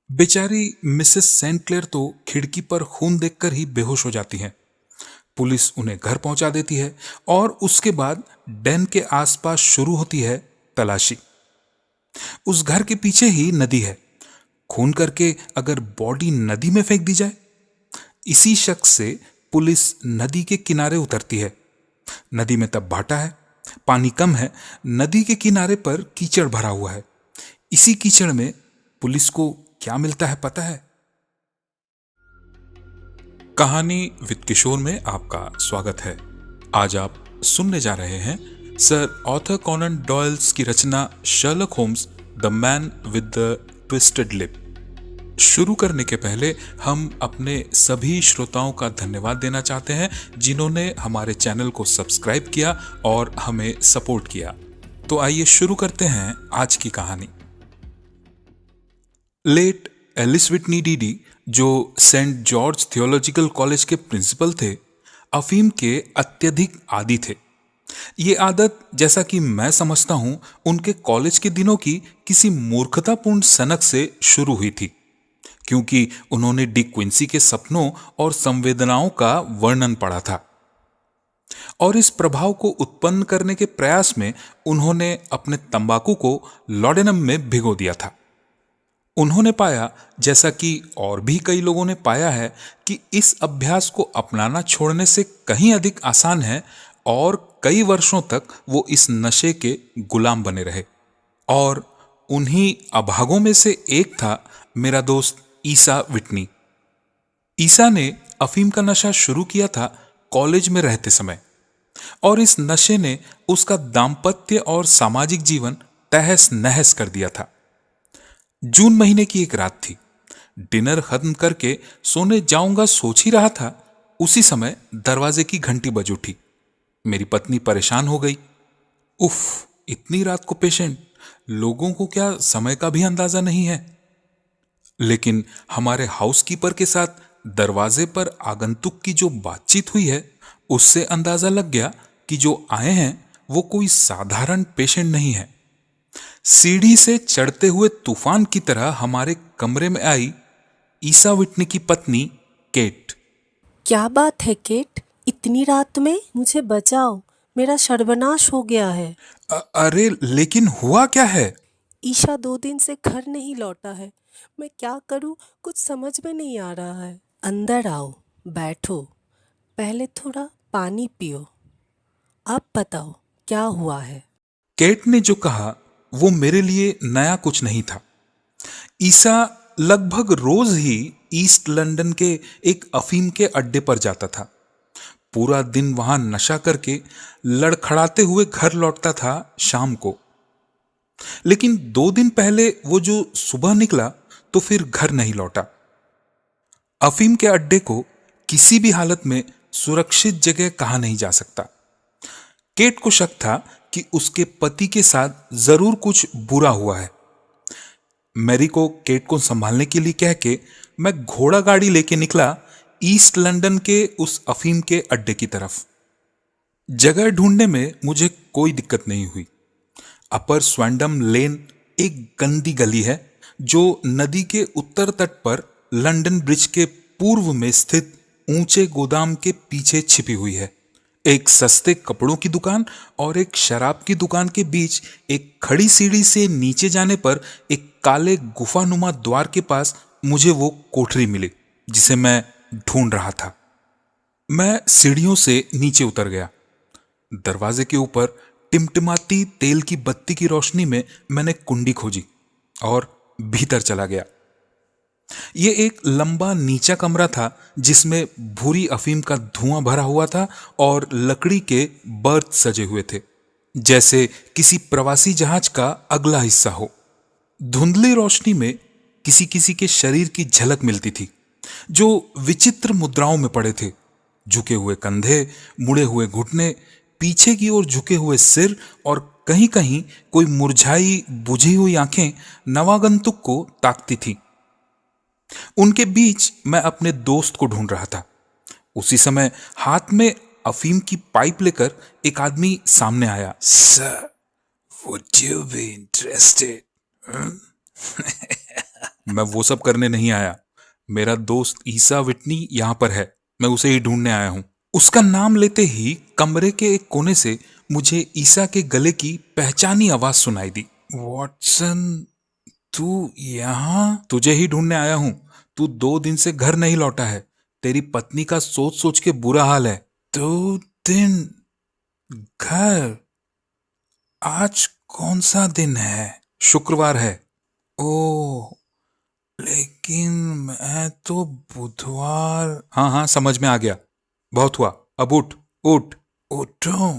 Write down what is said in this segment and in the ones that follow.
बेचारी Mrs Saint clear तो खिड़की पर खून देखकर ही बेहोश हो जाती हैं। पुलिस उन्हें घर पहुंचा देती है और उसके बाद डैन के आसपास शुरू होती है तलाशी। उस घर के पीछे ही नदी है। खून करके अगर बॉडी नदी में फेंक दी जाए। इसी शक से पुलिस नदी के किनारे उतरती है। नदी में तब भाटा है, पानी कम है, नदी के किनारे पर कीचड़ भरा हुआ है। इसी कीचड़ में पुलिस को क्या मिलता है पता है? कहानी विद किशोर में आपका स्वागत है। आज आप सुनने जा रहे हैं सर ऑथर कॉनन डॉयल्स की रचना Sherlock Holmes the man with the twisted lip. शुरू करने के पहले हम अपने सभी श्रोताओं का धन्यवाद देना चाहते हैं जिन्होंने हमारे चैनल को सब्सक्राइब किया और हमें सपोर्ट किया। तो आइए शुरू करते हैं आज की कहानी। लेट एलिस विटनी डीडी, जो सेंट जॉर्ज थियोलॉजिकल कॉलेज के प्रिंसिपल थे, अफीम के अत्यधिक आदी थे। ये आदत, जैसा कि मैं समझता हूं, उनके कॉलेज के दिनों की किसी मूर्खतापूर्ण सनक से शुरू हुई थी, क्योंकि उन्होंने डी क्विंसी के सपनों और संवेदनाओं का वर्णन पढ़ा था और इस प्रभाव को उत्पन्न करने के प्रयास में उन्होंने अपने तंबाकू को लॉडेनम में भिगो दिया था। उन्होंने पाया, जैसा कि और भी कई लोगों ने पाया है, कि इस अभ्यास को अपनाना छोड़ने से कहीं अधिक आसान है और कई वर्षों तक वो इस नशे के गुलाम बने रहे। और उन्हीं अभागों में से एक था मेरा दोस्त ईसा विटनी। ईसा ने अफीम का नशा शुरू किया था कॉलेज में रहते समय और इस नशे ने उसका दाम्पत्य और सामाजिक जीवन तहस नहस कर दिया था। जून महीने की एक रात थी। डिनर खत्म करके सोने जाऊंगा सोच ही रहा था, उसी समय दरवाजे की घंटी बज उठी। मेरी पत्नी परेशान हो गई। उफ, इतनी रात को पेशेंट! लोगों को क्या समय का भी अंदाजा नहीं है? लेकिन हमारे हाउसकीपर के साथ दरवाजे पर आगंतुक की जो बातचीत हुई है, उससे अंदाजा लग गया कि जो आए हैं वो कोई साधारण पेशेंट नहीं है। सीढ़ी से चढ़ते हुए तूफान की तरह हमारे कमरे में आई ईसा विटनी की पत्नी केट। क्या बात है केट, इतनी रात में? मुझे बचाओ, मेरा सर्वनाश हो गया है। अरे लेकिन हुआ क्या है? ईशा 2 दिन से घर नहीं लौटा है। मैं क्या करूं, कुछ समझ में नहीं आ रहा है। अंदर आओ, बैठो, पहले थोड़ा पानी पियो। अब बताओ क्या हुआ है। केट ने जो कहा वो मेरे लिए नया कुछ नहीं था। ईसा लगभग रोज ही ईस्ट लंदन के एक अफीम के अड्डे पर जाता था। पूरा दिन वहां नशा करके लड़खड़ाते हुए घर लौटता था शाम को। लेकिन 2 दिन पहले वो जो सुबह निकला तो फिर घर नहीं लौटा। अफीम के अड्डे को किसी भी हालत में सुरक्षित जगह कहा नहीं जा सकता। केट को शक था कि उसके पति के साथ जरूर कुछ बुरा हुआ है। मैरी को केट को संभालने के लिए कह के मैं घोड़ा गाड़ी लेके निकला ईस्ट लंदन के उस अफीम के अड्डे की तरफ। जगह ढूंढने में मुझे कोई दिक्कत नहीं हुई। अपर स्वैंडम लेन एक गंदी गली है जो नदी के उत्तर तट पर लंदन ब्रिज के पूर्व में स्थित ऊंचे गोदाम के पीछे छिपी हुई है। एक सस्ते कपड़ों की दुकान और एक शराब की दुकान के बीच एक खड़ी सीढ़ी से नीचे जाने पर एक काले गुफानुमा द्वार के पास मुझे वो कोठरी मिली जिसे मैं ढूंढ रहा था। मैं सीढ़ियों से नीचे उतर गया। दरवाजे के ऊपर टिमटिमाती तेल की बत्ती की रोशनी में मैंने कुंडी खोजी और भीतर चला गया। ये एक लंबा नीचा कमरा था जिसमें भूरी अफीम का धुआं भरा हुआ था और लकड़ी के बर्थ सजे हुए थे, जैसे किसी प्रवासी जहाज का अगला हिस्सा हो। धुंधली रोशनी में किसी किसी के शरीर की झलक मिलती थी जो विचित्र मुद्राओं में पड़े थे। झुके हुए कंधे, मुड़े हुए घुटने, पीछे की ओर झुके हुए सिर और कहीं कहीं कोई मुरझाई बुझी हुई आंखें नवागंतुक को ताकती थी। उनके बीच मैं अपने दोस्त को ढूंढ रहा था। उसी समय हाथ में अफीम की पाइप लेकर एक आदमी सामने आया। Sir, would you be interested? मैं वो सब करने नहीं आया। मेरा दोस्त ईसा विटनी यहाँ पर है, मैं उसे ही ढूंढने आया हूँ। उसका नाम लेते ही कमरे के एक कोने से मुझे ईसा के गले की पहचानी आवाज सुनाई दी। वॉटसन, तू यहाँ? तुझे ही ढूंढने आया हूँ। तू 2 दिन से घर नहीं लौटा है। तेरी पत्नी का सोच सोच के बुरा हाल है। 2 दिन? घर? आज कौन सा दिन है? शुक्रवार है। ओह, लेकिन मैं तो बुधवार। हाँ हाँ, समझ में आ गया। बहुत हुआ, अब उठ। उठ। उठो?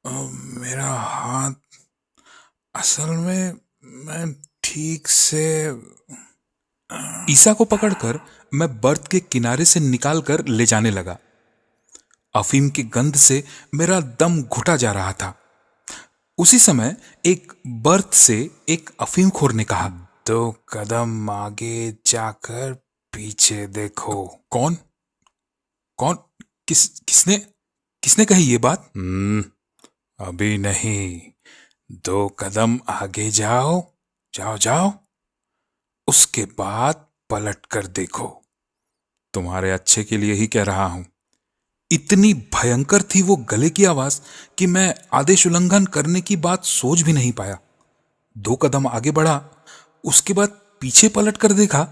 मेरा हाथ, असल में मैं ठीक से। ईसा को पकड़कर मैं बर्थ के किनारे से निकालकर ले जाने लगा। अफीम की गंध से मेरा दम घुटा जा रहा था। उसी समय एक बर्थ से एक अफीमखोर ने कहा, 2 कदम आगे जाकर पीछे देखो। कौन? कौन? किसने किसने कही ये बात? अभी नहीं, 2 कदम आगे जाओ। जाओ जाओ। उसके बाद पलट कर देखो। तुम्हारे अच्छे के लिए ही कह रहा हूं। इतनी भयंकर थी वो गले की आवाज कि मैं आदेश उल्लंघन करने की बात सोच भी नहीं पाया। 2 कदम आगे बढ़ा, उसके बाद पीछे पलट कर देखा।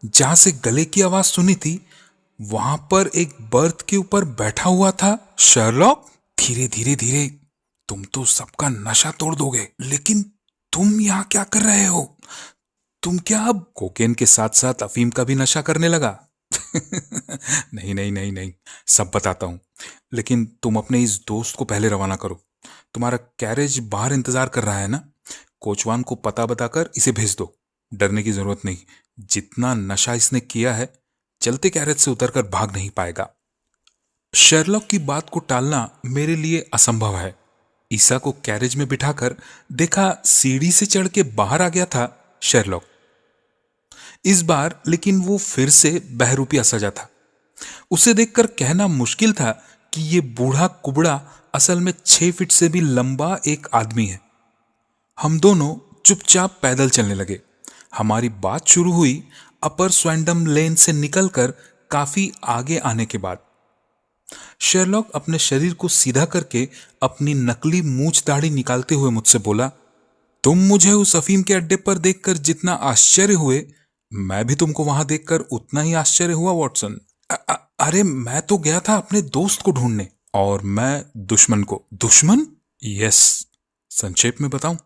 जहां से गले की आवाज सुनी थी वहां पर एक बर्थ के ऊपर बैठा हुआ था शर्लॉक। धीरे धीरे धीरे, तुम तो सबका नशा तोड़ दोगे, लेकिन तुम यहां क्या कर रहे हो? तुम क्या अब कोकेन के साथ साथ अफीम का भी नशा करने लगा? नहीं नहीं नहीं नहीं, सब बताता हूं, लेकिन तुम अपने इस दोस्त को पहले रवाना करो। तुम्हारा कैरेज बाहर इंतजार कर रहा है ना? कोचवान को पता बताकर इसे भेज दो। डरने की जरूरत नहीं, जितना नशा इसने किया है, चलते कैरेज से उतरकर भाग नहीं पाएगा। शेरलॉक की बात को टालना मेरे लिए असंभव है। ईसा को कैरेज में बिठाकर देखा सीढ़ी से चढ़ के बाहर आ गया था शेरलॉक। इस बार लेकिन वो फिर से बहरूपिया सजा था। उसे देखकर कहना मुश्किल था कि ये बूढ़ा कुबड़ा असल में 6 फीट से भी लंबा एक आदमी है। हम दोनों चुपचाप पैदल चलने लगे। हमारी बात शुरू हुई अपर स्वैंडम लेन से निकलकर काफी आगे आने के बाद। शेरलॉक अपने शरीर को सीधा करके अपनी नकली मूछ दाढ़ी निकालते हुए मुझसे बोला, तुम मुझे उस अफीम के अड्डे पर देखकर जितना आश्चर्य हुए, मैं भी तुमको वहां देखकर उतना ही आश्चर्य हुआ वॉटसन। अरे मैं तो गया था अपने दोस्त को ढूंढने, और मैं दुश्मन को। दुश्मन? यस, संक्षेप में बताऊं,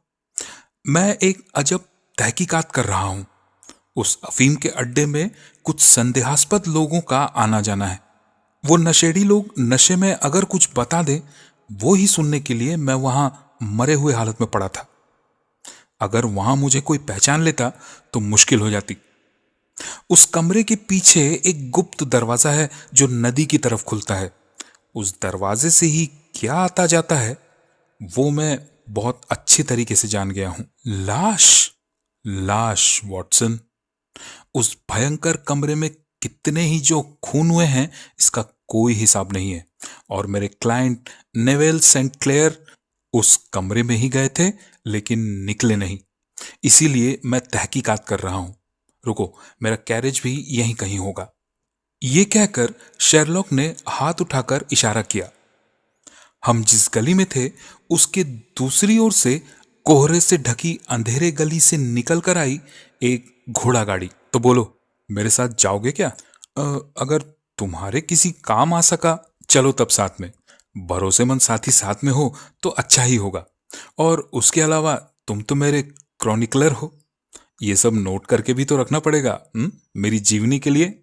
मैं एक अजब तहकीकात कर रहा हूं। उस अफीम के अड्डे में कुछ संदेहास्पद लोगों का आना जाना है। वो नशेड़ी लोग नशे में अगर कुछ बता दे, वो ही सुनने के लिए मैं वहां मरे हुए हालत में पड़ा था। अगर वहां मुझे कोई पहचान लेता तो मुश्किल हो जाती। उस कमरे के पीछे एक गुप्त दरवाजा है जो नदी की तरफ खुलता है। उस दरवाजे से ही क्या आता जाता है वो मैं बहुत अच्छी तरीके से जान गया हूं। लाश, लाश वॉटसन। उस भयंकर कमरे में कितने ही जो खून हुए हैं इसका कोई हिसाब नहीं है। और मेरे क्लाइंट नेवेल सेंट क्लेयर उस कमरे में ही गए थे लेकिन निकले नहीं। इसीलिए मैं तहकीकात कर रहा हूं। रुको, मेरा कैरेज भी यहीं कहीं होगा। ये कहकर शेरलॉक ने हाथ उठाकर इशारा किया। हम जिस गली में थे उसके दूसरी ओर से कोहरे से ढकी अंधेरे गली से निकल कर आई एक घोड़ा गाड़ी। तो बोलो, मेरे साथ जाओगे क्या? अगर तुम्हारे किसी काम आ सका, चलो तब साथ में। भरोसेमंद साथी साथ में हो तो अच्छा ही होगा। और उसके अलावा तुम तो मेरे क्रॉनिकलर हो, ये सब नोट करके भी तो रखना पड़ेगा मेरी जीवनी के लिए।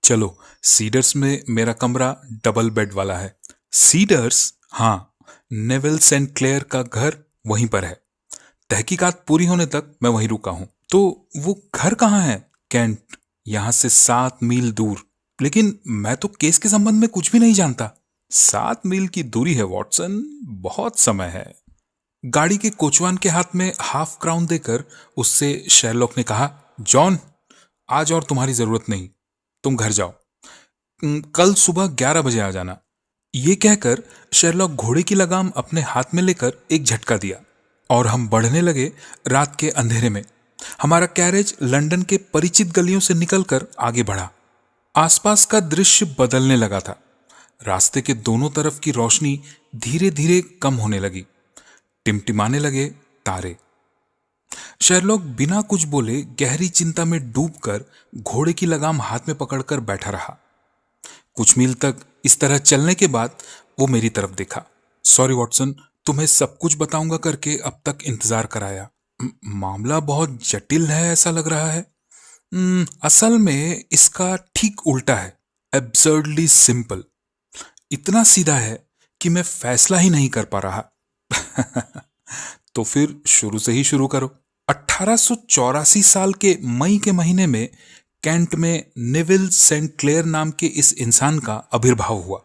चलो, सीडर्स में मेरा कमरा डबल बेड वाला है। सीडर्स? हाँ, नेविल सेंट क्लेयर का घर वहीं पर है। तहकीकात पूरी होने तक मैं वहीं रुका हूं। तो वो घर कहाँ है? कैंट, यहां से 7 मील दूर। लेकिन मैं तो केस के संबंध में कुछ भी नहीं जानता। 7 मील की दूरी है वॉटसन, बहुत समय है। गाड़ी के कोचवान के हाथ में हाफ क्राउन देकर उससे शेरलॉक ने कहा, जॉन, आज और तुम्हारी जरूरत नहीं, तुम घर जाओ। कल सुबह 11 बजे आ जाना। ये कहकर शेरलॉक घोड़े की लगाम अपने हाथ में लेकर एक झटका दिया और हम बढ़ने लगे रात के अंधेरे में। हमारा कैरेज लंदन के परिचित गलियों से निकलकर आगे बढ़ा। आसपास का दृश्य बदलने लगा था। रास्ते के दोनों तरफ की रोशनी धीरे धीरे कम होने लगी। टिमटिमाने लगे तारे। शेरलॉक बिना कुछ बोले गहरी चिंता में डूबकर घोड़े की लगाम हाथ में पकड़कर बैठा रहा। कुछ मील तक इस तरह चलने के बाद वो मेरी तरफ देखा। सॉरी वॉटसन, तुम्हें सब कुछ बताऊंगा करके अब तक इंतजार कराया। मामला बहुत जटिल है ऐसा लग रहा है। असल में इसका ठीक उल्टा है। एब्सर्डली सिंपल। इतना सीधा है कि मैं फैसला ही नहीं कर पा रहा। तो फिर शुरू से ही शुरू करो। 1884 साल के मई के महीने में कैंट में नेविल सेंट क्लेयर नाम के इस इंसान का आविर्भाव हुआ।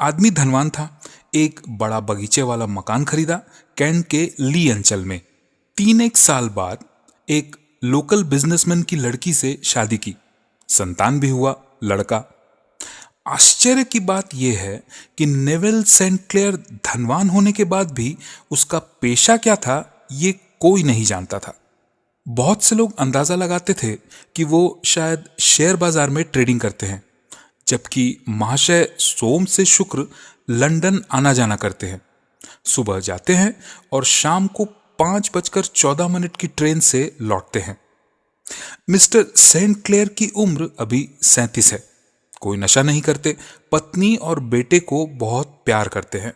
आदमी धनवान था। एक बड़ा बगीचे वाला मकान खरीदा कैंट के ली अंचल में। 3 साल बाद एक लोकल बिजनेसमैन की लड़की से शादी की। संतान भी हुआ, लड़का। आश्चर्य की बात यह है कि नेविल सेंट क्लेयर धनवान होने के बाद भी उसका पेशा क्या था ये कोई नहीं जानता था। बहुत से लोग अंदाजा लगाते थे कि वो शायद शेयर बाजार में ट्रेडिंग करते हैं, जबकि महाशय सोम से शुक्र लंदन आना जाना करते हैं। सुबह जाते हैं और शाम को 5:14 की ट्रेन से लौटते हैं। मिस्टर सेंट क्लेयर की उम्र अभी 37 है। कोई नशा नहीं करते, पत्नी और बेटे को बहुत प्यार करते हैं।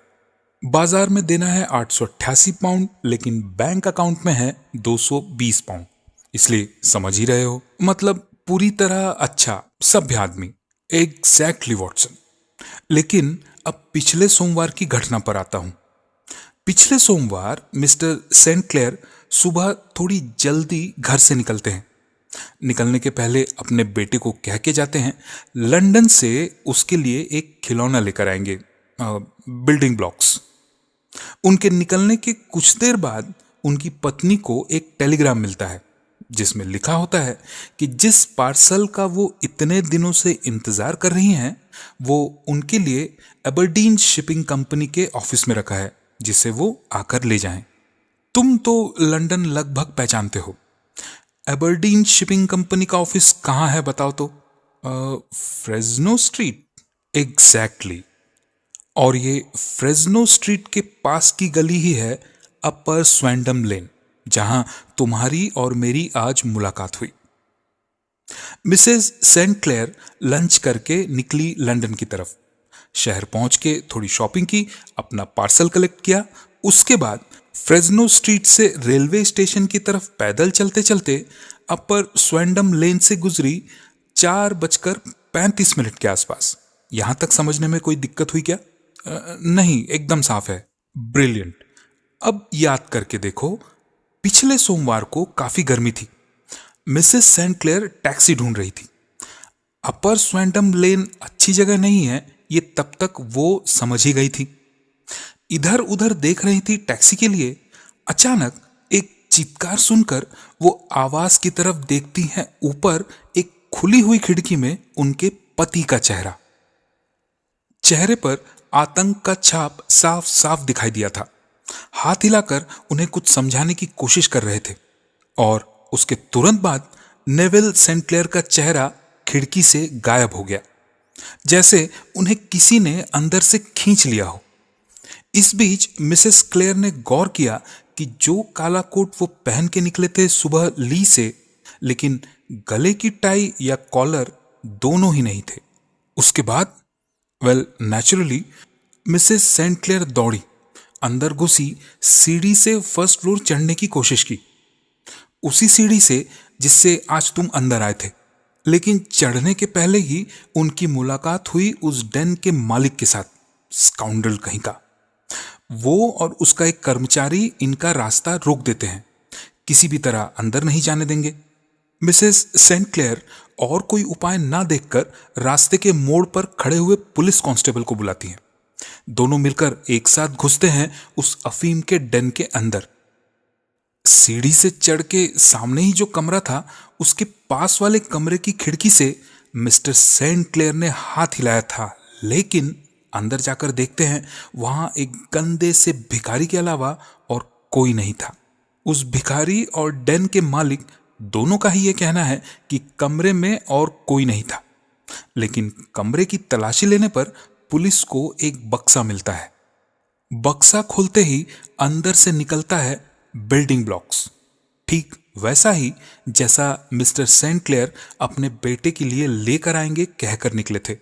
बाजार में देना है 888 पाउंड, लेकिन बैंक अकाउंट में है 220 पाउंड। इसलिए समझ ही रहे हो, मतलब पूरी तरह अच्छा सभ्य आदमी। Exactly Watson. लेकिन अब पिछले सोमवार की घटना पर आता हूं। पिछले सोमवार मिस्टर सेंट क्लेयर सुबह थोड़ी जल्दी घर से निकलते हैं। निकलने के पहले अपने बेटे को कह के जाते हैं लंदन से उसके लिए एक खिलौना लेकर आएंगे, बिल्डिंग ब्लॉक्स। उनके निकलने के कुछ देर बाद उनकी पत्नी को एक टेलीग्राम मिलता है जिसमें लिखा होता है कि जिस पार्सल का वो इतने दिनों से इंतजार कर रही हैं वो उनके लिए एबरडीन शिपिंग कंपनी के ऑफिस में रखा है, जिसे वो आकर ले जाएं। तुम तो लंदन लगभग पहचानते हो। एबरडीन शिपिंग कंपनी का ऑफिस कहाँ है बताओ तो? Fresno street. एग्जैक्टली। और ये फ्रेजनो स्ट्रीट के पास की गली ही है अपर स्वैंडम लेन, जहां तुम्हारी और मेरी आज मुलाकात हुई। मिसेस सेंट क्लेयर लंच करके निकली लंदन की तरफ। शहर पहुंच के थोड़ी शॉपिंग की, अपना पार्सल कलेक्ट किया। उसके बाद फ्रेजनो स्ट्रीट से रेलवे स्टेशन की तरफ पैदल चलते चलते अपर स्वैंडम लेन से गुजरी 4:35 के आसपास। यहां तक समझने में कोई दिक्कत हुई क्या? नहीं, एकदम साफ है। ब्रिलियंट। अब याद करके देखो, पिछले सोमवार को काफी गर्मी थी। मिसेस सेंट क्लेयर टैक्सी ढूंढ रही थी। अपर स्वैंडम लेन अच्छी जगह नहीं है, ये तब तक वो समझ ही गई थी। इधर उधर देख रही थी टैक्सी के लिए। अचानक एक चीत्कार सुनकर वो आवाज की तरफ देखती हैं। ऊपर एक खुली हुई खिड़की में उनके पति का चेहरा। चेहरे पर आतंक का छाप साफ साफ दिखाई दिया था। हाथ हिलाकर उन्हें कुछ समझाने की कोशिश कर रहे थे और उसके तुरंत बाद नेविल सेंट क्लेयर का चेहरा खिड़की से गायब हो गया, जैसे उन्हें किसी ने अंदर से खींच लिया हो। इस बीच मिसेस क्लेयर ने गौर किया कि जो काला कोट वो पहन के निकले थे सुबह ली से, लेकिन गले की टाई या कॉलर दोनों ही नहीं थे। उसके बाद नेचुरली मिसेस सेंट क्लेयर दौड़ी, अंदर घुसी, सीढ़ी से फर्स्ट फ्लोर चढ़ने की कोशिश की। उसी सीढ़ी से जिससे आज तुम अंदर आए थे। लेकिन चढ़ने के पहले ही उनकी मुलाकात हुई उस डेन के मालिक के साथ। स्काउंडल कहीं का। वो और उसका एक कर्मचारी इनका रास्ता रोक देते हैं, किसी भी तरह अंदर नहीं जाने देंगे। मिसेस सेंट क्लेयर और कोई उपाय ना देखकर रास्ते के मोड़ पर खड़े हुए पुलिस कांस्टेबल को बुलाती हैं। दोनों मिलकर एक साथ घुसते हैं उस अफीम के डेन के अंदर। सीढ़ी से चढ़ के सामने ही जो कमरा था, उसके पास वाले कमरे की खिड़की से मिस्टर सेंट क्लेयर ने हाथ हिलाया था, लेकिन अंदर जाकर देखते हैं वहां एक गंदे से भिखारी के अलावा और कोई नहीं था। उस भिखारी और डेन के मालिक दोनों का ही यह कहना है कि कमरे में और कोई नहीं था, लेकिन कमरे की तलाशी लेने पर पुलिस को एक बक्सा मिलता है। बक्सा खोलते ही अंदर से निकलता है बिल्डिंग ब्लॉक्स, ठीक वैसा ही जैसा मिस्टर सेंट क्लेयर अपने बेटे के लिए लेकर आएंगे कहकर निकले थे।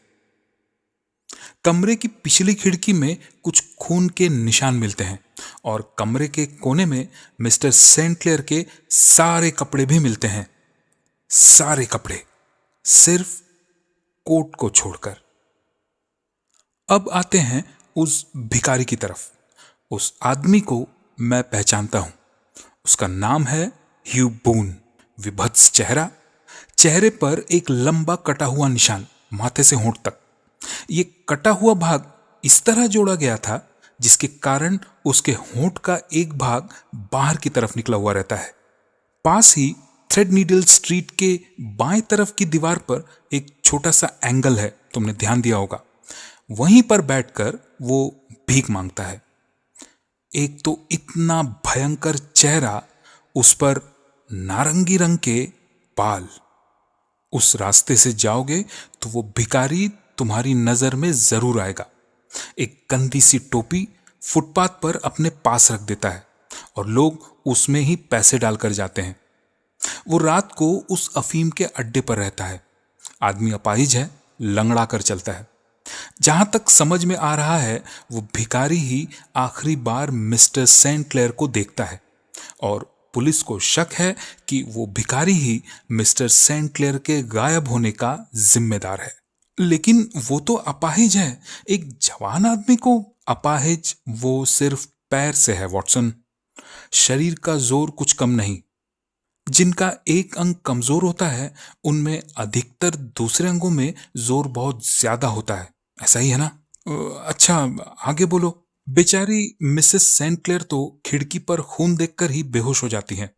कमरे की पिछली खिड़की में कुछ खून के निशान मिलते हैं और कमरे के कोने में मिस्टर सेंट क्लेयर के सारे कपड़े भी मिलते हैं, सारे कपड़े, सिर्फ कोट को छोड़कर। अब आते हैं उस भिखारी की तरफ। उस आदमी को मैं पहचानता हूं। उसका नाम है ह्यू बून। विभत्स चेहरा, चेहरे पर एक लंबा कटा हुआ निशान माथे से होंठ तक। ये कटा हुआ भाग इस तरह जोड़ा गया था जिसके कारण उसके होंठ का एक भाग बाहर की तरफ निकला हुआ रहता है। पास ही थ्रेड नीडल स्ट्रीट के बाएं तरफ की दीवार पर एक छोटा सा एंगल है, तुमने ध्यान दिया होगा। वहीं पर बैठकर वो भीख मांगता है। एक तो इतना भयंकर चेहरा, उस पर नारंगी रंग के बाल। उस रास्ते से जाओगे तो वो भिखारी तुम्हारी नजर में जरूर आएगा। एक गंदी सी टोपी फुटपाथ पर अपने पास रख देता है और लोग उसमें ही पैसे डालकर जाते हैं। वो रात को उस अफीम के अड्डे पर रहता है। आदमी अपाहिज है, लंगड़ा कर चलता है। जहां तक समझ में आ रहा है वो भिखारी ही आखिरी बार मिस्टर सेंट क्लेयर को देखता है और पुलिस को शक है कि वो भिखारी ही मिस्टर सेंट क्लेयर के गायब होने का जिम्मेदार है। लेकिन वो तो अपाहिज है। एक जवान आदमी को अपाहिज वो सिर्फ पैर से है वॉटसन। शरीर का जोर कुछ कम नहीं। जिनका एक अंग कमजोर होता है उनमें अधिकतर दूसरे अंगों में जोर बहुत ज्यादा होता है, ऐसा ही है ना? अच्छा, आगे बोलो। बेचारी मिसेस सेंट क्लेयर तो खिड़की पर खून देखकर ही बेहोश हो जाती हैं।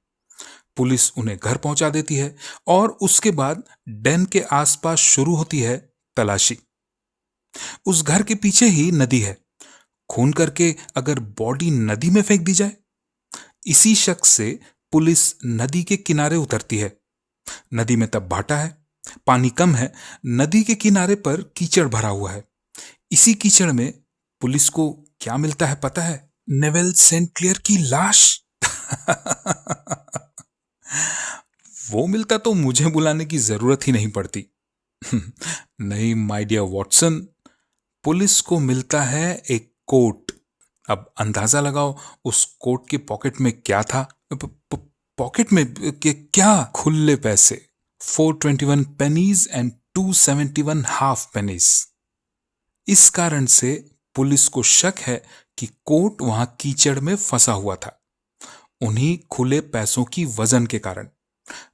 पुलिस उन्हें घर पहुंचा देती है और उसके बाद डेन के आसपास शुरू होती है तलाशी। उस घर के पीछे ही नदी है। खून करके अगर बॉडी नदी में फेंक दी जाए, इसी शक से पुलिस नदी के किनारे उतरती है। नदी में तब भाटा है, पानी कम है, नदी के किनारे पर कीचड़ भरा हुआ है। इसी कीचड़ में पुलिस को क्या मिलता है पता है? नेवेल सेंट क्लियर की लाश। वो मिलता तो मुझे बुलाने की जरूरत ही नहीं पड़ती। नहीं माय डियर वॉटसन, पुलिस को मिलता है एक कोट। अब अंदाजा लगाओ उस कोट के पॉकेट में क्या था? पॉकेट में क्या? खुले पैसे, 421 पेनीज एंड 271 हाफ पेनीज। इस कारण से पुलिस को शक है कि कोट वहां कीचड़ में फंसा हुआ था, उन्हीं खुले पैसों की वजन के कारण।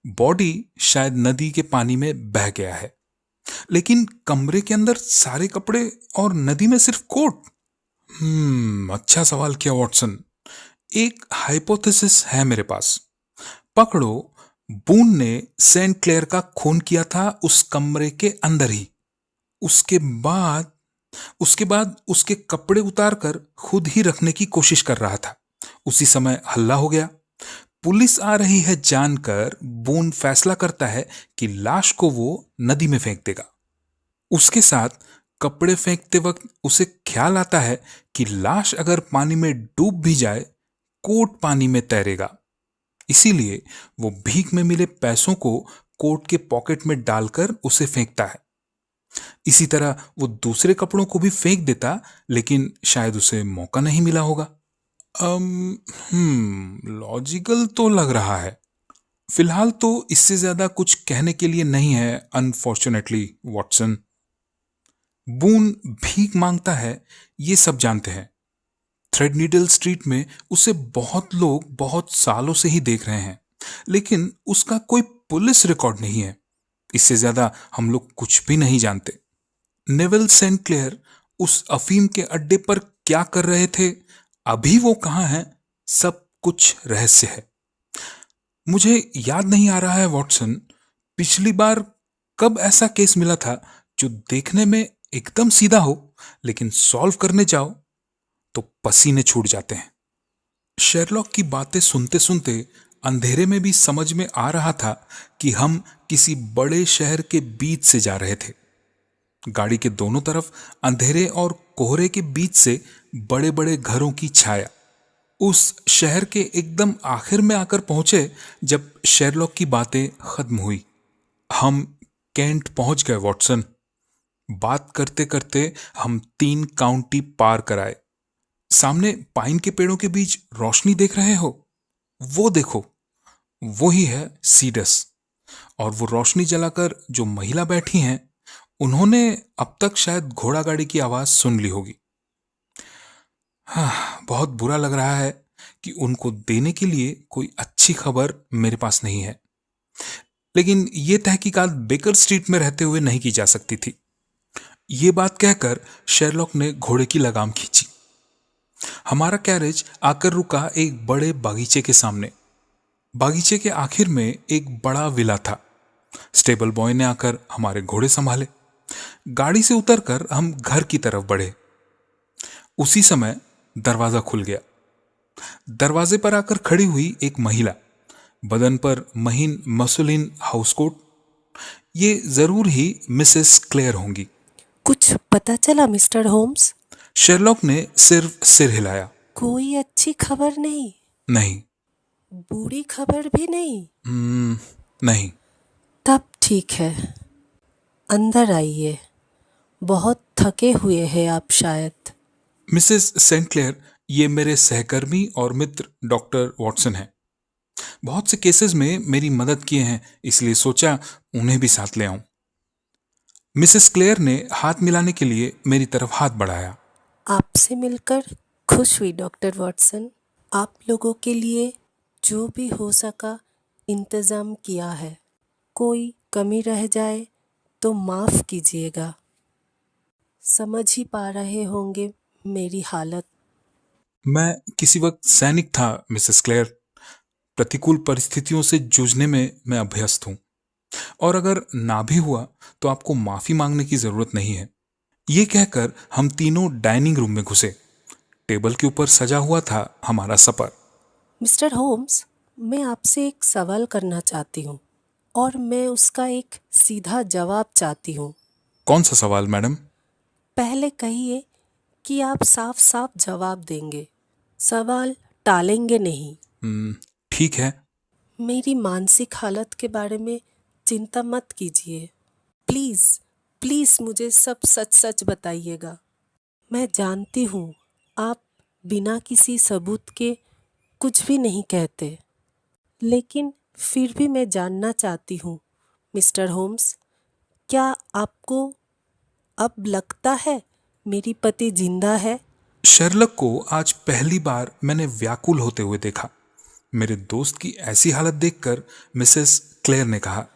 बॉडी शायद नदी के पानी में बह गया है, लेकिन कमरे के अंदर सारे कपड़े और नदी में सिर्फ कोट। अच्छा सवाल किया वॉटसन। एक हाइपोथेसिस है मेरे पास। पकड़ो, बून ने सेंट क्लेयर का खून किया था उस कमरे के अंदर ही। उसके बाद उसके कपड़े उतारकर खुद ही रखने की कोशिश कर रहा था। उसी समय हल्ला हो गया। पुलिस आ रही है जानकर बून फैसला करता है कि लाश को वो नदी में फेंक देगा। उसके साथ कपड़े फेंकते वक्त उसे ख्याल आता है कि लाश अगर पानी में डूब भी जाए, कोट पानी में तैरेगा। इसीलिए वो भीख में मिले पैसों को कोट के पॉकेट में डालकर उसे फेंकता है। इसी तरह वो दूसरे कपड़ों को भी फेंक देता, लेकिन शायद उसे मौका नहीं मिला होगा। लॉजिकल तो लग रहा है। फिलहाल तो इससे ज्यादा कुछ कहने के लिए नहीं है अनफॉर्चुनेटली वॉटसन। बून भीख मांगता है, ये सब जानते हैं। थ्रेड नीडल स्ट्रीट में उसे बहुत लोग बहुत सालों से ही देख रहे हैं, लेकिन उसका कोई पुलिस रिकॉर्ड नहीं है। इससे ज्यादा हम लोग कुछ भी नहीं जानते। नेवेल सेंट क्लेयर उस अफीम के अड्डे पर क्या कर रहे थे, अभी वो कहां हैं, सब कुछ रहस्य है। मुझे याद नहीं आ रहा है वॉटसन, पिछली बार कब ऐसा केस मिला था जो देखने में एकदम सीधा हो, लेकिन सॉल्व करने जाओ तो पसीने छूट जाते हैं। शेरलॉक की बातें सुनते सुनते अंधेरे में भी समझ में आ रहा था कि हम किसी बड़े शहर के बीच से जा रहे थे। गाड़ी के दोनों तरफ अंधेरे और कोहरे के बीच से बड़े बड़े घरों की छाया। उस शहर के एकदम आखिर में आकर पहुंचे जब शेरलॉक की बातें खत्म हुई। हम कैंट पहुंच गए वॉटसन। बात करते करते हम 3 काउंटी पार कराए। सामने पाइन के पेड़ों के बीच रोशनी देख रहे हो? वो देखो, वो ही है सीडस। और वो रोशनी जलाकर जो महिला बैठी हैं, उन्होंने अब तक शायद घोड़ा गाड़ी की आवाज सुन ली होगी। हाँ, बहुत बुरा लग रहा है कि उनको देने के लिए कोई अच्छी खबर मेरे पास नहीं है, लेकिन ये तहकीकात बेकर स्ट्रीट में रहते हुए नहीं की जा सकती थी। ये बात कहकर शेरलॉक ने घोड़े की लगाम खींची। हमारा कैरेज आकर रुका एक बड़े बागीचे के सामने। बागीचे के आखिर में एक बड़ा विला था। स्टेबल बॉय ने आकर हमारे घोड़े संभाले। गाड़ी से उतरकर हम घर की तरफ बढ़े। उसी समय दरवाजा खुल गया। दरवाजे पर आकर खड़ी हुई एक महिला, बदन पर महीन मसलिन हाउसकोट। ये जरूर ही मिसेस क्लेयर होंगी। कुछ पता चला मिस्टर होम्स? शेरलॉक ने सिर्फ सिर हिलाया। कोई अच्छी खबर नहीं? नहीं। बुरी खबर भी नहीं? नहीं। तब ठीक है, अंदर आइए। बहुत थके हुए हैं आप शायद। मिसेस सेंट क्लेयर, ये मेरे सहकर्मी और मित्र डॉक्टर वॉटसन हैं। बहुत से केसेस में मेरी मदद किए हैं, इसलिए सोचा उन्हें भी साथ ले आऊं। मिसेस क्लेयर ने हाथ मिलाने के लिए मेरी तरफ हाथ बढ़ाया। आपसे मिलकर खुश हुई डॉक्टर वॉटसन। आप लोगों के लिए जो भी हो सका इंतज़ाम किया है। कोई कमी रह जाए तो माफ़ कीजिएगा। समझ ही पा रहे होंगे मेरी हालत। मैं किसी वक्त सैनिक था मिसेस क्लेयर। प्रतिकूल परिस्थितियों से जूझने में मैं अभ्यस्त हूं, और अगर ना भी हुआ तो आपको माफी मांगने की जरूरत नहीं है। ये कहकर हम तीनों डाइनिंग रूम में घुसे। टेबल के ऊपर सजा हुआ था हमारा सपर। मिस्टर होम्स, मैं आपसे एक सवाल करना चाहती हूँ और मैं उसका एक सीधा जवाब चाहती हूँ। कौन सा सवाल मैडम? पहले कहिए कि आप साफ साफ जवाब देंगे, सवाल टालेंगे नहीं। ठीक है। मेरी मानसिक हालत के बारे में चिंता मत कीजिए। प्लीज़ प्लीज़ मुझे सब सच सच बताइएगा। मैं जानती हूँ आप बिना किसी सबूत के कुछ भी नहीं कहते, लेकिन फिर भी मैं जानना चाहती हूँ मिस्टर होम्स, क्या आपको अब लगता है मेरी पति जिंदा है? शेरलॉक को आज पहली बार मैंने व्याकुल होते हुए देखा। मेरे दोस्त की ऐसी हालत देखकर मिसेस क्लेयर ने कहा,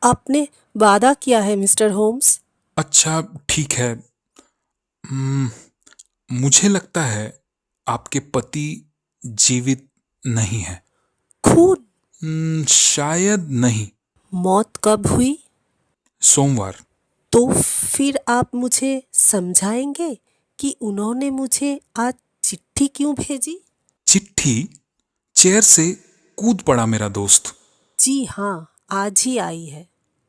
आपने वादा किया है मिस्टर होम्स। अच्छा ठीक है। मुझे लगता है आपके पति जीवित नहीं है। खून? शायद नहीं। मौत कब हुई? सोमवार। तो फिर आप मुझे समझाएंगे कि उन्होंने मुझे आज चिट्ठी क्यों भेजी? चिट्ठी? चेयर से कूद पड़ा मेरा दोस्त। जी हाँ, आज ही आई है।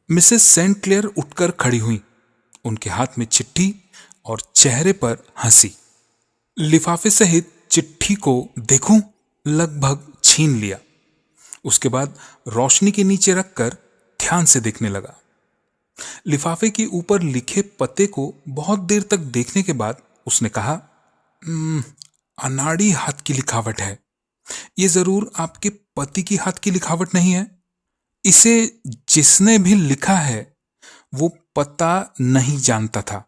मिसेस सेंट क्लेयर उठकर खड़ी हुई। उनके हाथ में चिट्ठी और चेहरे पर हंसी। लिफाफे सहित चिट्ठी को देखूं, लगभग छीन लिया। उसके बाद रोशनी के नीचे रखकर ध्यान से देखने लगा। लिफाफे के ऊपर लिखे पते को बहुत देर तक देखने के बाद उसने कहा, अनाड़ी हाथ की लिखावट है। ये जरूर आपके पति की हाथ की लिखावट नहीं है। इसे जिसने भी लिखा है वो पता नहीं जानता था।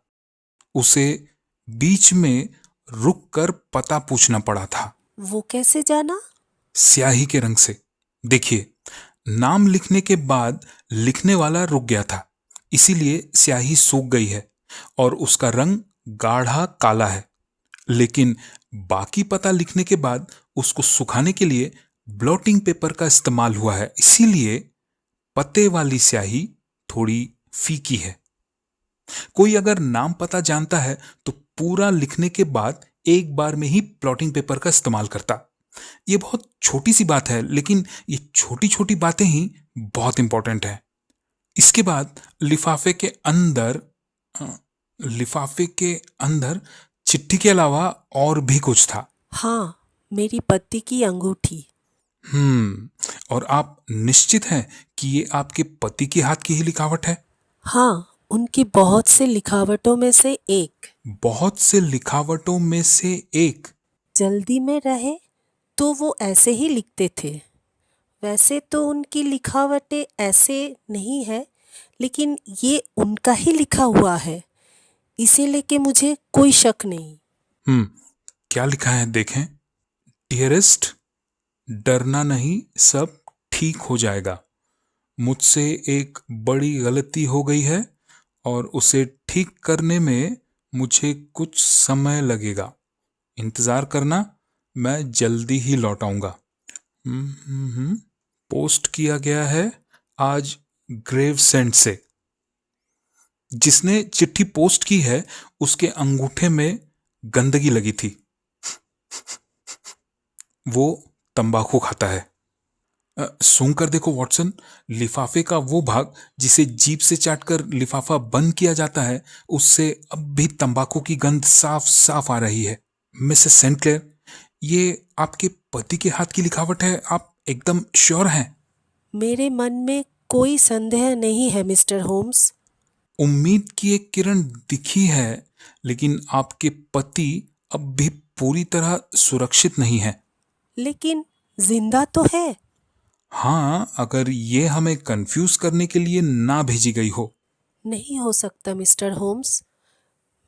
उसे बीच में रुककर पता पूछना पड़ा था। वो कैसे जाना? स्याही के रंग से। देखिए, नाम लिखने के बाद लिखने वाला रुक गया था, इसीलिए स्याही सूख गई है और उसका रंग गाढ़ा काला है। लेकिन बाकी पता लिखने के बाद उसको सुखाने के लिए ब्लॉटिंग पेपर का इस्तेमाल हुआ है, इसीलिए पते वाली स्याही थोड़ी फीकी है। कोई अगर नाम पता जानता है तो पूरा लिखने के बाद एक बार में ही प्लॉटिंग पेपर का इस्तेमाल करता। ये बहुत छोटी सी बात है, लेकिन ये छोटी छोटी बातें ही बहुत इंपॉर्टेंट है। इसके बाद अ, लिफाफे के अंदर चिट्ठी के अलावा और भी कुछ था। हाँ, मेरी पति की अंगूठी। और आप निश्चित हैं कि ये आपके पति के हाथ की ही लिखावट है? हाँ, उनकी बहुत से लिखावटों में से एक। बहुत से लिखावटों में से एक। जल्दी में रहे तो वो ऐसे ही लिखते थे। वैसे तो उनकी लिखावटें ऐसे नहीं है, लेकिन ये उनका ही लिखा हुआ है। इसे लेके मुझे कोई शक नहीं। हम्म क्या लिखा है देखें। डियरेस्ट, डरना नहीं, सब ठीक हो जाएगा। मुझसे एक बड़ी गलती हो गई है और उसे ठीक करने में मुझे कुछ समय लगेगा। इंतजार करना, मैं जल्दी ही लौट आऊंगा। पोस्ट किया गया है आज ग्रेवसेंड से। जिसने चिट्ठी पोस्ट की है उसके अंगूठे में गंदगी लगी थी। वो तंबाकू खाता है। सूंघ कर देखो वॉटसन, लिफाफे का वो भाग जिसे जीभ से चाटकर लिफाफा बंद किया जाता है, उससे अब भी तंबाकू की गंध साफ साफ आ रही है। मिसेस सेंट क्लेयर, ये आपके पति के हाथ की लिखावट है, आप एकदम श्योर हैं? मेरे मन में कोई संदेह नहीं है मिस्टर होम्स। उम्मीद की एक किरण दिखी है, लेकिन आपके पति अब भी पूरी तरह सुरक्षित नहीं है। लेकिन जिंदा तो है। हाँ, अगर ये हमें कंफ्यूज करने के लिए ना भेजी गई हो। नहीं हो सकता मिस्टर होम्स।